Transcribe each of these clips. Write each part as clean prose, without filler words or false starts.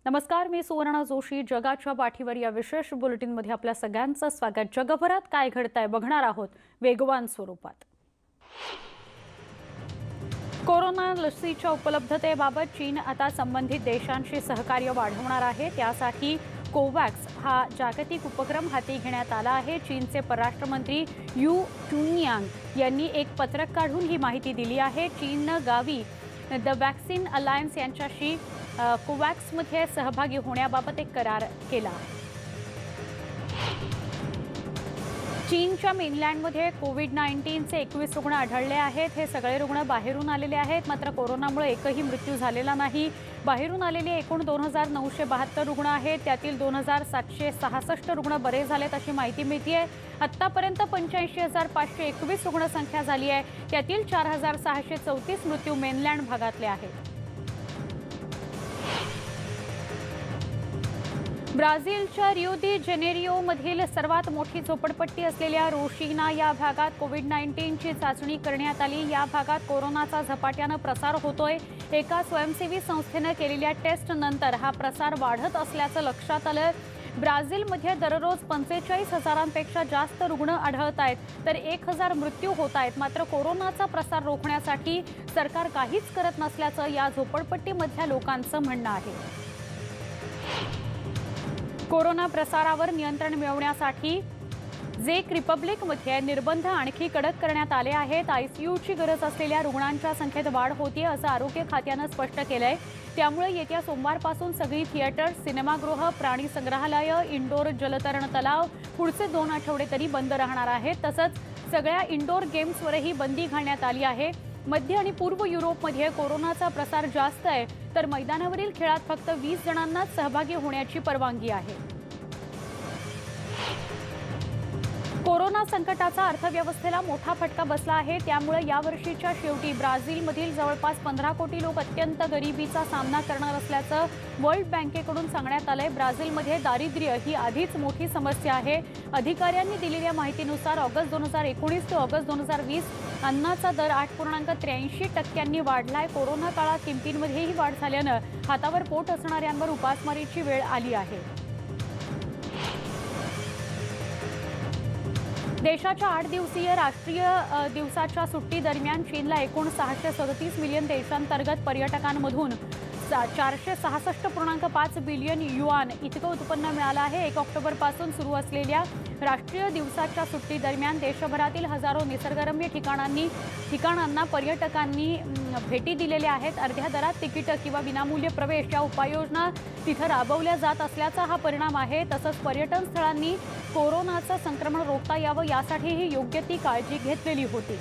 नमस्कार, मी सुवर्णा जोशी. जगाच्या पाठीवर या विशेष बुलेटिनमध्ये आपल्या सगळ्यांचं स्वागत. जगभरात काय घडतंय बघणार आहोत वेगवान स्वरूपात. कोरोना लसीच्या उपलब्धतेबाबत चीन आता संबंधित देशांशी सहकार्य वाढवणार आहे. त्यासाठी कोवॅक्स हा जागतिक उपक्रम हाती घेण्यात आला आहे. चीनचे परराष्ट्रमंत्री यू चुनयांग यांनी एक पत्रक काढून ही माहिती दिली आहे. चीननं गावी द वॅक्सिन अलायन्स यांच्याशी कोवॅक्समध्ये सहभागी होण्याबाबत एक करार केला. चीनच्या मेनलँडमध्ये कोविड-19चे 21 रुग्ण आढळले आहेत. हे सगळे रुग्ण बाहेरून आलेले आहेत. मात्र कोरोनामुळे एकही मृत्यू झालेला नाही. बाहेरून आलेले एकूण 2972 रुग्ण आहेत. त्यातील 2766 रुग्ण बरे झालेत अशी माहिती मिळते. आतापर्यंत 85,521 रुग्णसंख्या झाली आहे. त्यातील 4,634 मृत्यू मेनलँड भागातले आहेत. ब्राझीलच्या रिओ दी जेनेरिओमधील सर्वात मोठी झोपडपट्टी असलेल्या रोशिना या भागात कोविड-19ची चाचणी करण्यात आली. या भागात कोरोनाचा झपाट्यानं प्रसार होतोय. एका स्वयंसेवी संस्थेनं केलेल्या टेस्ट नंतर हा प्रसार वाढत असल्याचं लक्षात आलं. ब्राझीलमध्ये दररोज 45,000पेक्षा जास्त रुग्ण आढळत आहेत, तर 1,000 मृत्यू होत आहेत. मात्र कोरोनाचा प्रसार रोखण्यासाठी सरकार काहीच करत नसल्याचं या झोपडपट्टीमधल्या लोकांचं म्हणणं आहे. कोरोना प्रसारावर नियंत्रण मिळवण्यासाठी झेक रिपब्लिकमध्ये निर्बंध आणखी कडक करण्यात आले आहेत. आयसीयूची गरज असलेल्या रुग्णांच्या संख्येत वाढ होतीये असं आरोग्य खात्यानं स्पष्ट केलंय. त्यामुळे येत्या सोमवारपासून सगळी थिएटर, सिनेमागृह, प्राणी संग्रहालय, इंडोर जलतरण तलाव पुढचे 2 आठवडे तरी बंद राहणार आहेत. तसंच सगळ्या इंडोर गेम्सवरही बंदी घालण्यात आली आहे. मध्य आणि पूर्व युरोपमध्ये कोरोनाचा प्रसार जास्त आहे, तर मैदानावरील खेळात फक्त 20 जणांनाच सहभागी होण्याची परवानगी आहे. कोरोना संकटाचा अर्थव्यवस्थेला मोठा फटका बसला आहे. त्यामुळे यावर्षीच्या शेवटी ब्राझीलमधील जवळपास 15 कोटी लोक अत्यंत गरिबीचा सामना करणार असल्याचं वर्ल्ड बँकेकडून सांगण्यात आलंय. ब्राझीलमध्ये दारिद्र्य ही आधीच मोठी समस्या आहे. अधिकाऱ्यांनी दिलेल्या माहितीनुसार ऑगस्ट 2019 ते ऑगस्ट 2020 अन्नाचा दर 8.83% वाढलाय. कोरोना काळात किमतींमध्येही वाढ झाल्यानं हातावर पोट असणाऱ्यांवर उपासमारीची वेळ आली आहे. देशाच्या 8 दिवसीय राष्ट्रीय दिवसाच्या सुट्टी दरम्यान चीनला एकूण 637 मिलियन देशांतर्गत पर्यटकांमधून 466.5 बिलियन युआन इतकं उत्पन्न मिळालं आहे. 1 ऑक्टोबरपासून सुरू असलेल्या राष्ट्रीय दिवसाच्या सुट्टी दरम्यान देशभरातील हजारो निसर्गरम्य ठिकाणांना पर्यटकांनी भेटी दिलेल्या आहेत. अर्ध्या दरात तिकीट किंवा विनामूल्य प्रवेश या उपाययोजना तिथं राबवल्या जात असल्याचा हा परिणाम आहे. तसंच पर्यटन स्थळांनी कोरोनाचं संक्रमण रोखता यावं यासाठीही योग्य ती काळजी घेतलेली होती.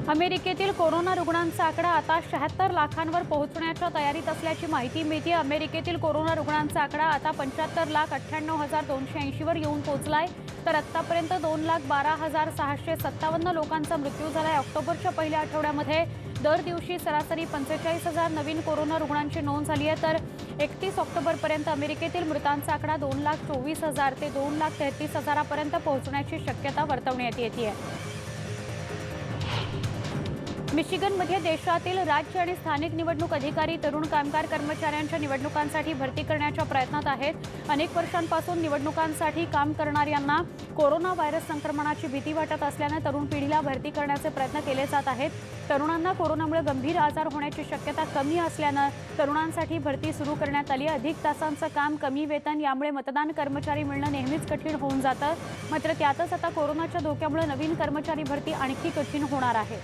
अमेरिकेतील कोरोना रुग्णांचा आकडा आता 76 लाखांवर पोहोचण्याच्या तयारीत असल्याची माहिती मिळते. अमेरिकेतील कोरोना रुग्णांचा आकडा आता 75,98,280वर येऊन पोहोचलाय. तर आतापर्यंत 2,12,657 लोकांचा मृत्यू झालाय. ऑक्टोबरच्या पहिल्या आठवड्यामध्ये दर दिवशी सरासरी 45,000 नवीन कोरोना रुग्णांची नोंद झाली आहे. तर 31 ऑक्टोबरपर्यंत अमेरिकेतील मृतांचा आकडा 2,24,000 ते 2,33,000पर्यंत पोहोचण्याची शक्यता वर्तवण्यात येते. मिशिगनमध्ये देशातील राज्य आणि स्थानिक निवडणूक अधिकारी तरुण कामगार कर्मचाऱ्यांच्या निवडणुकांसाठी भरती करण्याच्या प्रयत्नात आहेत. अनेक वर्षांपासून निवडणुकांसाठी काम करणाऱ्यांना कोरोना व्हायरस संक्रमणाची भीती वाटत असल्यानं तरुण पिढीला भरती करण्याचे प्रयत्न केले जात आहेत. तरुणांना कोरोनामुळे गंभीर आजार होण्याची शक्यता कमी असल्यानं तरुणांसाठी भरती सुरू करण्यात आली. अधिक तासांचं काम, कमी वेतन यामुळे मतदान कर्मचारी मिळणं नेहमीच कठीण होऊन जातं. मात्र त्यातच आता कोरोनाच्या धोक्यामुळे नवीन कर्मचारी भरती आणखी कठीण होणार आहे.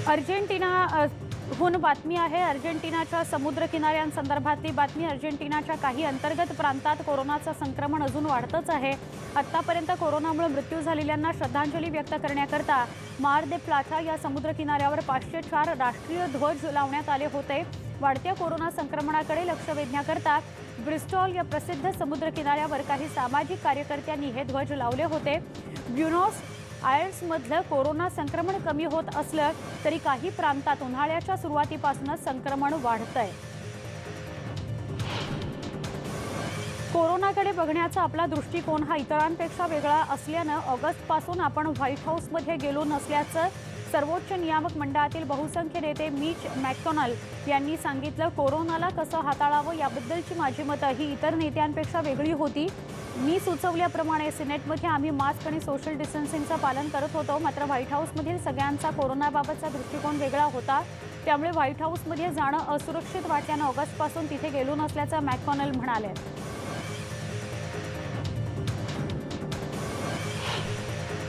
अर्जेंटिनाहून बातमी आहे. अर्जेंटिनाच्या समुद्र किनाऱ्यांसंदर्भातली बातमी. अर्जेंटिनाच्या काही अंतर्गत प्रांतात कोरोनाचं संक्रमण अजून वाढतच आहे. आतापर्यंत कोरोनामुळे मृत्यू झालेल्यांना श्रद्धांजली व्यक्त करण्याकरता मार दे प्लाटा या समुद्र किनाऱ्यावर 504 राष्ट्रीय ध्वज लावण्यात आले होते. वाढत्या कोरोना संक्रमणाकडे लक्ष वेधण्याकरता ब्रिस्टॉल या प्रसिद्ध समुद्र किनाऱ्यावर काही सामाजिक कार्यकर्त्यांनी हे ध्वज लावले होते. ब्युनॉस आयर्समधलं कोरोना संक्रमण कमी होत असलं तरी काही प्रांतात उन्हाळ्याच्या सुरुवातीपासूनच संक्रमण वाढतंय. कोरोना कोरोनाकडे बघण्याचा आपला दृष्टिकोन हा इतरांपेक्षा वेगळा असल्यानं ऑगस्टपासून आपण व्हाईट हाऊसमध्ये गेलो नसल्याचं सर्वोच्च नियामक मंडळातील बहुसंख्य नेते मिच मॅककॉनल यांनी सांगितलं। कोरोनाला कसं हाताळावं याबद्दलची माझी मतं ही इतर नेत्यांपेक्षा वेगळी होती। मी सुचवल्याप्रमाणे सिनेटमध्ये आम्ही मास्क आणि सोशल डिस्टन्सिंगचं पालन करत होतो, मात्र व्हाईट हाऊसमधील सगळ्यांचा कोरोनाबाबतचा दृष्टिकोन वेगळा होता। त्यामुळे व्हाईट हाऊसमध्ये जाणं असुरक्षित वाटल्यानं ऑगस्टपासून तिथे गेलो नसल्याचं मॅककॉनल म्हणाले।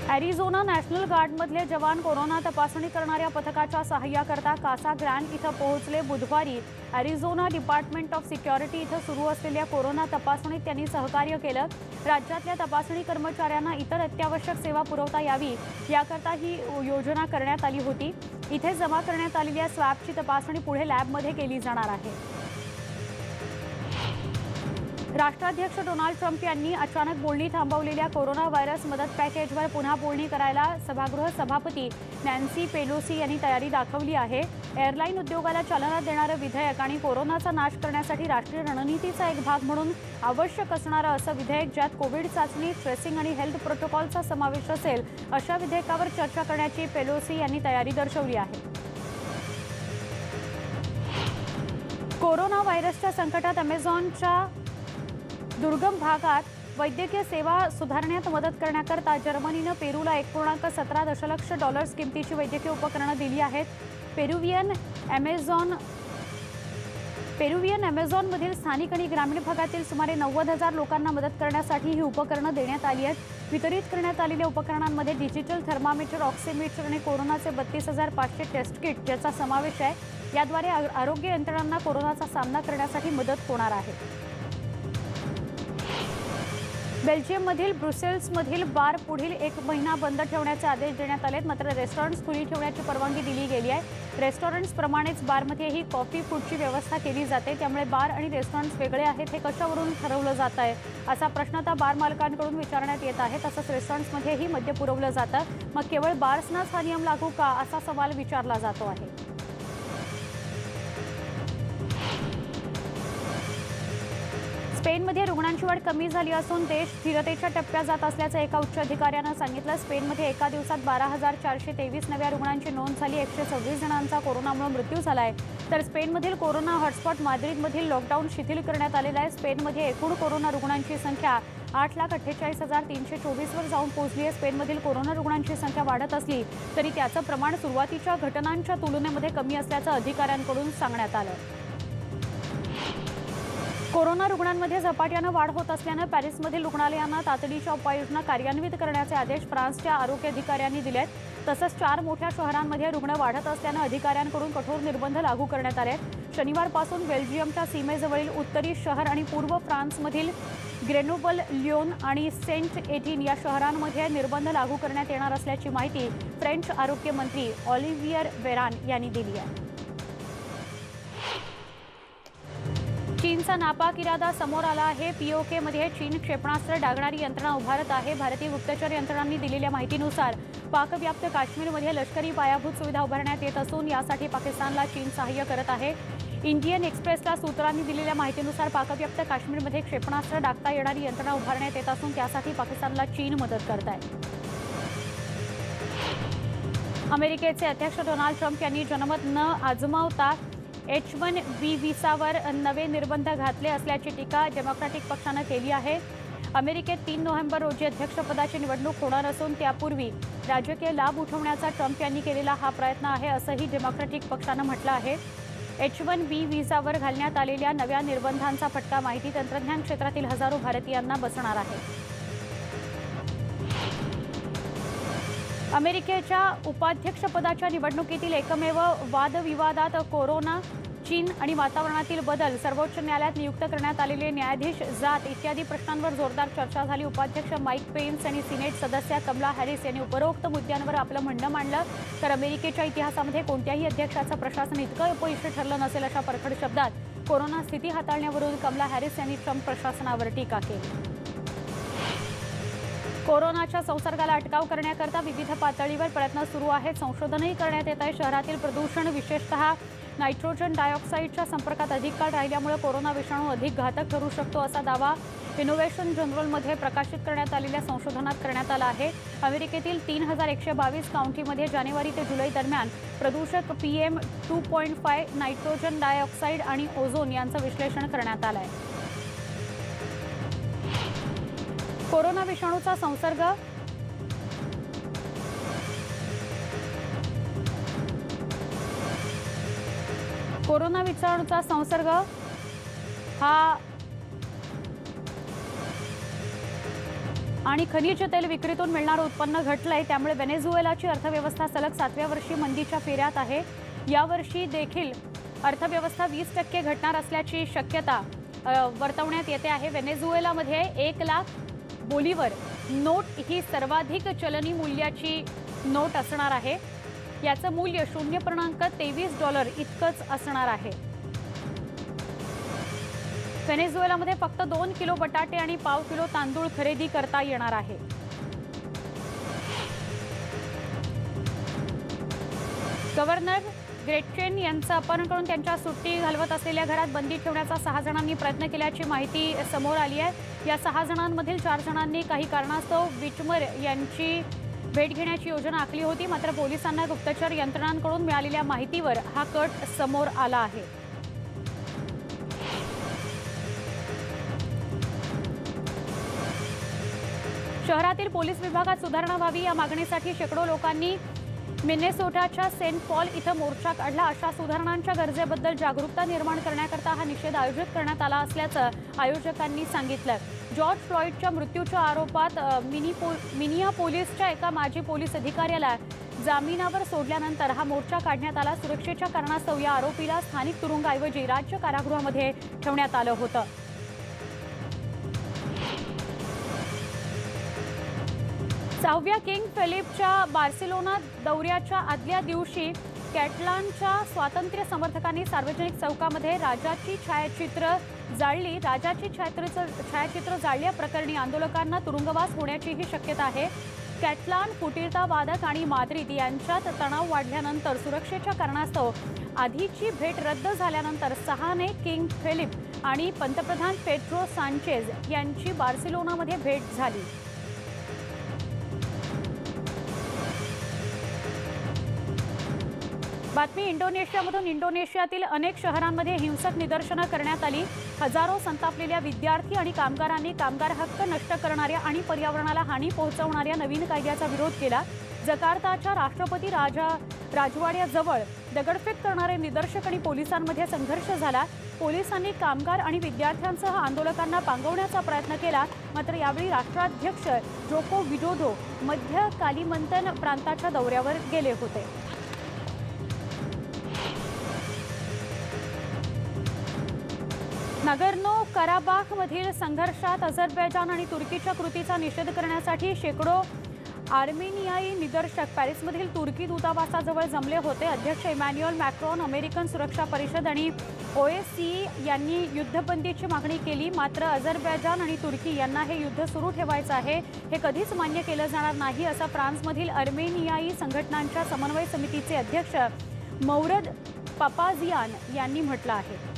अॅरिझोना नॅशनल गार्डमधले जवान कोरोना तपासणी करणाऱ्या पथकाच्या सहाय्याकरता कासा ग्रँड इथं पोहोचले। बुधवारी अॅरिझोना डिपार्टमेंट ऑफ सिक्युरिटी इथं सुरू असलेल्या कोरोना तपासणीत त्यांनी सहकार्य केलं। राज्यातल्या तपासणी कर्मचाऱ्यांना इतर अत्यावश्यक सेवा पुरवता यावी याकरता ही योजना करण्यात आली होती। इथे जमा करण्यात आलेल्या स्वॅबची तपासणी पुढे लॅबमध्ये केली जाणार आहे। राष्ट्राध्यक्ष डोनाल्ड ट्रम्प यांनी अचानक बोलणी थांबवलेल्या कोरोना व्हायरस मदत पॅकेजवर पुन्हा बोलणी करायला सभागृह सभापती नॅन्सी पेलोसी यांनी तयारी दाखवली आहे। एअरलाईन उद्योगाला चालना देणारं विधेयक आणि कोरोनाचा नाश करण्यासाठी राष्ट्रीय रणनीतीचा एक भाग म्हणून आवश्यक असणारं असं विधेयक ज्यात कोविड चाचणी, ट्रेसिंग आणि हेल्थ प्रोटोकॉलचा समावेश असेल अशा विधेयकावर चर्चा करण्याची पेलोसी यांनी तयारी दर्शवली आहे। कोरोना व्हायरसच्या संकटात अमेझॉनच्या दुर्गम भागात वैद्यकीय सेवा सुधारण्यात मदत करण्याकरता जर्मनीनं पेरूला 1.17 दशलक्ष डॉलर्स किमतीची वैद्यकीय उपकरणं दिली आहेत। पेरुवियन अमेझॉनमधील स्थानिक आणि ग्रामीण भागातील सुमारे 90,000 लोकांना मदत करण्यासाठी ही उपकरणं देण्यात आली आहेत। वितरित करण्यात आलेल्या उपकरणांमध्ये डिजिटल थर्मामीटर, ऑक्सिमीटर आणि कोरोनाचे 32,500 टेस्ट किट याचा समावेश आहे। याद्वारे आरोग्य यंत्रणांना कोरोनाचा सामना करण्यासाठी मदत होणार आहे। बेल्जियममधील ब्रुसेल्समधील बार पुढील 1 महिना बंद ठेवण्याचे आदेश देण्यात आलेत, मात्र रेस्टॉरंट्स खुली ठेवण्याची परवानगी दिली गेली आहे। रेस्टॉरंट्सप्रमाणेच बारमध्येही कॉफी फूडची व्यवस्था केली जाते, त्यामुळे बार आणि रेस्टॉरंट्स वेगळे आहेत हे कशावरून ठरवलं जात आहे असा प्रश्न आता बार मालकांकडून विचारण्यात येत आहे। तसंच रेस्टॉरंट्समध्येही मद्य पुरवलं जातं, मग केवळ बार्सनाच हा नियम लागू का असा सवाल विचारला जातो आहे। स्पेनमध्ये रुग्णांची वाढ कमी झाली असून देश स्थिरतेच्या टप्प्यात जात असल्याचं एका उच्च अधिकाऱ्यानं सांगितलं। स्पेनमध्ये एका दिवसात 12,423 नव्या रुग्णांची नोंद झाली। 126 जणांचा कोरोनामुळे मृत्यू झाला आहे, तर स्पेनमधील कोरोना हॉटस्पॉट माद्रिदमधील लॉकडाऊन शिथिल करण्यात आलेला आहे। स्पेनमध्ये एकूण कोरोना रुग्णांची संख्या 8,48,324 वर जाऊन पोहोचली आहे। स्पेनमधील कोरोना रुग्णांची संख्या वाढत असली तरी त्याचं प्रमाण सुरुवातीच्या घटनांच्या तुलनेमध्ये कमी असल्याचं अधिकाऱ्यांकडून सांगण्यात आलं। कोरोना रुग्णांमध्ये झपाट्यानं वाढ होत असल्यानं पॅरिसमधील रुग्णालयांना तातडीच्या उपाययोजना कार्यान्वित करण्याचे आदेश फ्रान्सच्या आरोग्य अधिकाऱ्यांनी दिले आहेत। तसंच 4 मोठ्या शहरांमध्ये रुग्ण वाढत असल्यानं अधिकाऱ्यांकडून कठोर निर्बंध लागू करण्यात आले आहेत। शनिवारपासून बेल्जियमच्या सीमेजवळील उत्तरी शहर आणि पूर्व फ्रान्समधील ग्रेनोबल, लियोन आणि सेंट एटिन या शहरांमध्ये निर्बंध लागू करण्यात येणार असल्याची माहिती फ्रेंच आरोग्य मंत्री ऑलिव्हियर वेरान यांनी दिली आहे। चीनचा नापाक इरादा समोर आला आहे। पीओकेमध्ये चीन क्षेपणास्त्र डागणारी यंत्रणा उभारत आहे। भारतीय गुप्तचर यंत्रणांनी दिलेल्या माहितीनुसार पाकव्याप्त काश्मीरमध्ये लष्करी पायाभूत सुविधा उभारण्यात येत असून यासाठी पाकिस्तानला चीन सहाय्य करत आहे। इंडियन एक्सप्रेसला सूत्रांनी दिलेल्या माहितीनुसार पाकव्याप्त काश्मीरमध्ये क्षेपणास्त्र डागता येणारी यंत्रणा उभारण्यात येत असून त्यासाठी पाकिस्तानला चीन मदत करत आहे। अमेरिकेचे अध्यक्ष डोनाल्ड ट्रम्प यांनी जनमत न आजमावता H-1B व्हिसावर नवे निर्बंध घातले असल्याची टीका डेमोक्रॅटिक पक्षानं केली आहे। अमेरिकेत 3 नोव्हेंबर रोजी अध्यक्षपदाची निवडणूक होणार असून त्यापूर्वी राजकीय लाभ उठवण्याचा ट्रम्प यांनी केलेला हा प्रयत्न आहे असंही डेमोक्रॅटिक पक्षानं म्हटलं आहे। H-1B व्हिसावर घालण्यात आलेल्या नव्या निर्बंधांचा फटका माहिती तंत्रज्ञान क्षेत्रातील हजारो भारतीयांना बसणार आहे। अमेरिकेच्या उपाध्यक्षपदाच्या निवडणुकीतील एकमेव वादविवादात कोरोना, चीन आणि वातावरणातील बदल, सर्वोच्च न्यायालयात नियुक्त करण्यात आलेले न्यायाधीश, जात इत्यादी प्रश्नांवर जोरदार चर्चा झाली। उपाध्यक्ष माईक पेन्स आणि सिनेट सदस्य कमला हॅरिस यांनी उपरोक्त मुद्द्यांवर आपलं म्हणणं मांडलं, तर अमेरिकेच्या इतिहासामध्ये कोणत्याही अध्यक्षाचं प्रशासन इतकं अपयशी ठरलं नसेल अशा परखड शब्दात कोरोना स्थिती हाताळण्यावरून कमला हॅरिस यांनी ट्रम्प प्रशासनावर टीका केली। कोरोनाच्या संसर्गाला अटकाव करण्याकरता विविध पातळीवर प्रयत्न सुरू आहेत। संशोधनही करण्यात येत आहे। शहरातील प्रदूषण, विशेषतः नायट्रोजन डायऑक्साईडच्या संपर्कात अधिक काळ राहिल्यामुळे कोरोना विषाणू अधिक घातक ठरू शकतो असा दावा इनोव्हेशन जर्नलमध्ये प्रकाशित करण्यात आलेल्या संशोधनात करण्यात आला आहे। अमेरिकेतील 3122 काउंटीमध्ये जानेवारी ते जुलै दरम्यान प्रदूषक PM 2.5 नायट्रोजन डायऑक्साईड आणि ओझोन यांचं विश्लेषण करण्यात आलं आहे। कोरोना विषाणूचा संसर्ग हा आणि खनिज तेल विक्रीतून मिळणारं उत्पन्न घटलंय, त्यामुळे व्हेनेझुएलाची अर्थव्यवस्था सलग 7व्या वर्षी मंदीच्या फेऱ्यात आहे। यावर्षी देखील अर्थव्यवस्था 20% घटणार असल्याची शक्यता वर्तवण्यात येते आहे। व्हेनेझुएलामध्ये 1 लाख बोलिव्हर नोट ही सर्वाधिक चलनी मूल्याची नोट असणार आहे। याचं मूल्य $0.23 इतकंच असणार आहे। व्हेनेझुएलामध्ये फक्त 2 किलो बटाटे आणि पाव किलो तांदूळ खरेदी करता येणार आहे। गव्हर्नर ग्रेटचेन यांचं अपहरण करून त्यांच्या सुट्टी घालवत असलेल्या घरात बंदी ठेवण्याचा 6 जणांनी प्रयत्न केल्याची माहिती समोर आली आहे। या 6 जणांमधील 4 जणांनी काही कारणास्तव विचमर यांची भेट घेण्याची योजना आखली होती, मात्र पोलिसांना गुप्तचर यंत्रणांकडून मिळालेल्या माहितीवर हा कट समोर आला आहे। शहरातील पोलीस विभागात सुधारणा व्हावी या मागणीसाठी शेकडो लोकांनी मिनेसोटाच्या सेंट पॉल इथं मोर्चा काढला। अशा सुधारणांच्या गरजेबद्दल जागरूकता निर्माण करण्याकरता हा निषेध आयोजित करण्यात आला असल्याचं आयोजकांनी सांगितलं। जॉर्ज फ्लॉइडच्या मृत्यूच्या आरोपात मिनियापोलिसच्या एका माजी पोलीस अधिकाऱ्याला जामिनावर सोडल्यानंतर हा मोर्चा काढण्यात आला। सुरक्षेच्या कारणास्तव या आरोपीला स्थानिक तुरुंगाऐवजी राज्य कारागृहामध्ये ठेवण्यात आलं होतं। सहाव्या किंग फिलिपच्या बार्सिलोना दौऱ्याच्या आदल्या दिवशी कॅटलानच्या स्वातंत्र्य समर्थकांनी सार्वजनिक चौकामध्ये राजाची छायाचित्र जाळल्याप्रकरणी आंदोलकांना तुरुंगवास होण्याचीही शक्यता आहे। कॅटलान फुटीरतावादक आणि माद्रिद यांच्यात तणाव वाढल्यानंतर सुरक्षेच्या कारणास्तव आधीची भेट रद्द झाल्यानंतर 6ने किंग फिलिप आणि पंतप्रधान पेड्रो सांचेज यांची बार्सिलोनामध्ये भेट झाली। बातमी इंडोनेशियामधून। इंडोनेशियातील अनेक शहरांमध्ये हिंसक निदर्शनं करण्यात आली। हजारो संतापलेल्या विद्यार्थी आणि कामगारांनी कामगार हक्क नष्ट करणाऱ्या आणि पर्यावरणाला हानी पोहोचवणाऱ्या नवीन कायद्याचा विरोध केला। जकार्ताच्या राष्ट्रपती राजवाड्याजवळ दगडफेक करणारे निदर्शक आणि पोलिसांमध्ये संघर्ष झाला। पोलिसांनी कामगार आणि विद्यार्थ्यांसह आंदोलकांना पांगवण्याचा प्रयत्न केला, मात्र यावेळी राष्ट्राध्यक्ष जोको विडोदो मध्य कालिमंतन प्रांताच्या दौऱ्यावर गेले होते। नगोर्नो कराबाखमधील संघर्षात अझरबैजान आणि तुर्कीच्या कृतीचा निषेध करण्यासाठी शेकडो आर्मेनियाई निदर्शक पॅरिसमधील तुर्की दूतावासाजवळ जमले होते। अध्यक्ष इमॅन्युएल मॅक्रॉन, अमेरिकन सुरक्षा परिषद आणि OSCE यांनी युद्धबंदीची मागणी केली, मात्र अझरबैजान आणि तुर्की यांना हे युद्ध सुरू ठेवायचं आहे, हे कधीच मान्य केलं जाणार नाही असं फ्रान्समधील आर्मेनियाई संघटनांच्या समन्वय समितीचे अध्यक्ष मौरद पापाझियान यांनी म्हटलं आहे।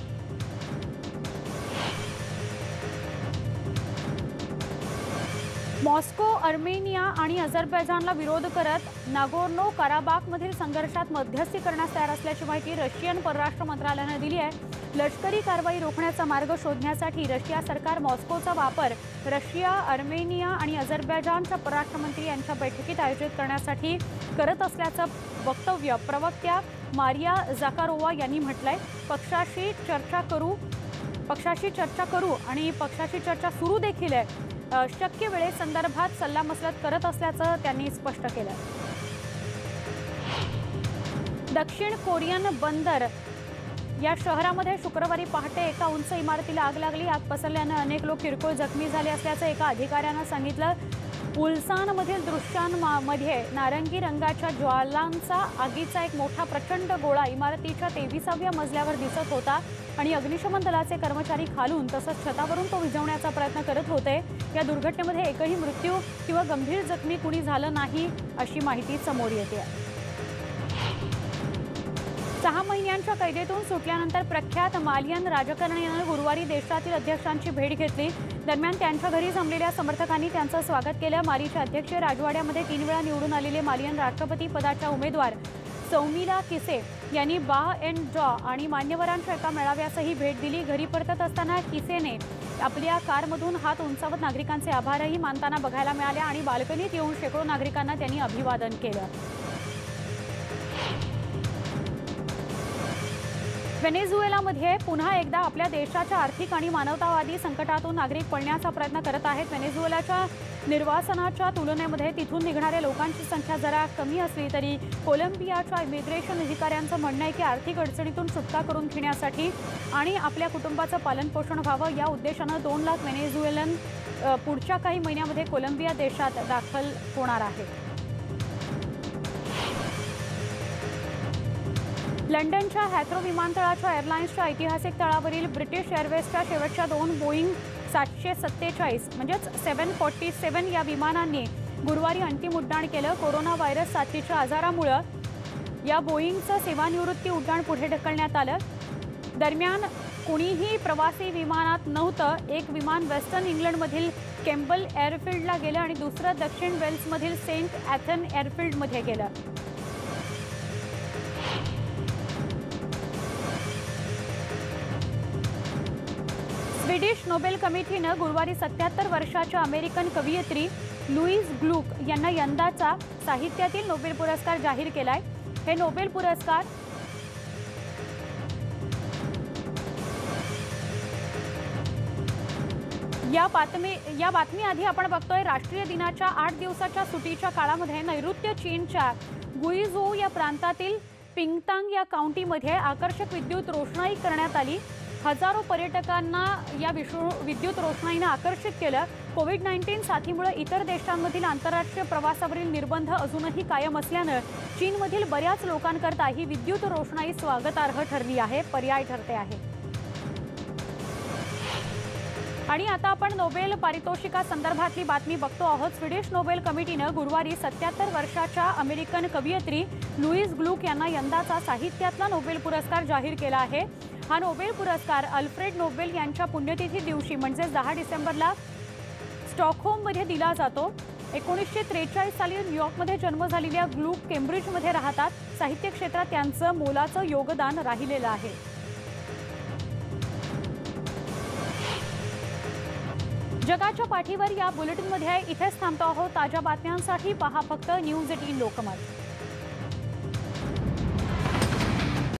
मॉस्को अर्मेनिया आणि अझरबैजानला विरोध करत नागोर्नो कराबाखमधील संघर्षात मध्यस्थी करण्यास तयार असल्याची माहिती रशियन परराष्ट्र मंत्रालयाने दिली आहे। लष्करी कारवाई रोखण्याचा मार्ग शोधण्यासाठी रशिया सरकार मॉस्कोचा वापर रशिया, अर्मेनिया आणि अझरबैजानच्या परराष्ट्रमंत्री यांच्या बैठकीत आयोजित करण्यासाठी करत असल्याचं वक्तव्य प्रवक्त्या मारिया झाकारोवा यांनी म्हटलंय। पक्षाशी चर्चा करू आणि पक्षाशी चर्चा सुरू देखील आहे। शक्य वेळेसंदर्भात सल्लामसलत करत असल्याचं त्यांनी स्पष्ट केलं। दक्षिण कोरियन बंदर या शहरामध्ये शुक्रवारी पहाटे एका उंच इमारतीला आग लागली। आग पसरल्याने अनेक लोक किरकोळ जखमी झाले असल्याचं एका अधिकाऱ्यानं सांगितलं। उल्सानमधील दृश्यांमध्ये नारंगी रंगाच्या ज्वालांचा आगीचा एक मोठा प्रचंड गोळा इमारतीच्या 23व्या मजल्यावर दिसत होता आणि अग्निशमन दलाचे कर्मचारी खालून तसंच छतावरून तो विझवण्याचा प्रयत्न करत होते। या दुर्घटनेमध्ये एकही मृत्यू किंवा गंभीर जखमी कुणी झालं नाही अशी माहिती समोर येते। 6 महिन्यांच्या कैदेतून सुटल्यानंतर प्रख्यात मालियन राजकारण्यांनी गुरुवारी देशातील अध्यक्षांची भेट घेतली। दरम्यान त्यांच्या घरी जमलेल्या समर्थकांनी त्यांचं स्वागत केलं। मालीचे अध्यक्ष राजवाड्यामध्ये 3 वेळा निवडून आलेले मालियन राष्ट्रपती पदाच्या उमेदवार सौमिला किसे यांनी बाह एंड जॉ आणि मान्यवरांच्या एका मेळाव्यासही भेट दिली। घरी परतत असताना किसेने आपल्या कारमधून हात उंचावत नागरिकांचे आभारही मानताना बघायला मिळाले आणि बाल्कनीत येऊन शेकडो नागरिकांना त्यांनी अभिवादन केलं। व्हेनेझुएलामध्ये पुन्हा एकदा आपल्या देशाच्या आर्थिक आणि मानवतावादी संकटातून नागरिक पळण्याचा प्रयत्न करत आहेत। व्हेनेझुएलाच्या निर्वासनाच्या तुलनेमध्ये तिथून निघणाऱ्या लोकांची संख्या जरा कमी असली तरी कोलंबियाच्या इमिग्रेशन अधिकाऱ्यांचं म्हणणं आहे की आर्थिक अडचणीतून सुटका करून घेण्यासाठी आणि आपल्या कुटुंबाचं पालनपोषण व्हावं या उद्देशानं 2 लाख व्हेनेझुएलन पुढच्या काही महिन्यांमध्ये कोलंबिया देशात दाखल होणार आहेत। लंडनच्या हॅथ्रो विमानतळाच्या एअरलाइन्सच्या ऐतिहासिक तळावरील ब्रिटिश एअरवेजच्या शेवटच्या 2 बोईंग 747 म्हणजेच 747 या विमानांनी गुरुवारी अंतिम उड्डाण केलं। कोरोना व्हायरस साथीच्या आजारामुळे या बोईंगचं सेवानिवृत्ती उड्डाण पुढे ढकलण्यात आलं। दरम्यान कुणीही प्रवासी विमानात नव्हतं। एक विमान वेस्टर्न इंग्लंडमधील केम्बल एअरफील्डला गेलं आणि दुसरं दक्षिण वेल्समधील सेंट ॲथन एअरफील्डमध्ये गेलं। स्वीडिश नोबेल कमिटीनं गुरुवारी 77 वर्षाच्या अमेरिकन कवयित्री लुईज ग्लूक यांना यंदाचा साहित्यातील नोबेल पुरस्कार जाहीर केलाय। हे नोबेल पुरस्कार या बातमी आधी आपण बघतोय राष्ट्रीय दिनाच्या 8 दिवसाच्या सुटीच्या काळामध्ये नैऋत्य चीनच्या गुईझोऊ या प्रांतातील पिंगतांग या काउंटीमध्ये आकर्षक विद्युत रोषणाई करण्यात आली। हजारो पर्यटकांना या विद्युत रोषणाईने आकर्षित केलं। कोविड-19 साथीमुळे इतर देशांमधील आंतरराष्ट्रीय प्रवासावरील निर्बंध अजूनही कायम असल्यानं चीनमधील बऱ्याच लोकांकरता ही विद्युत रोषणाई स्वागतार्ह ठरली आहे, पर्याय ठरते आहे। आणि आता आपण नोबेल पारितोषिकासंदर्भातली बातमी बघतो आहोत। स्वीडिश नोबेल कमिटीनं गुरुवारी 77 वर्षाच्या अमेरिकन कवयित्री लुईज ग्लूक यांना यंदाचा साहित्यातला नोबेल पुरस्कार जाहीर केला आहे। हा नोबेल पुरस्कार अल्फ्रेड नोबेल यांच्या पुण्यतिथी दिवशी म्हणजे 10 डिसेंबरला स्टॉकहोममध्ये दिला जातो। 1943 साली न्यूयॉर्कमध्ये जन्म झालेल्या ग्लूक केम्ब्रिजमध्ये राहतात। साहित्य क्षेत्रात त्यांचं मोलाचं योगदान राहिलेलं आहे। जगाच्या पाठीवर या बुलेटिनमध्ये इथेच थांबतो आहोत। ताज्या बातम्यांसाठी पहा फक्त न्यूज 18 लोकमत।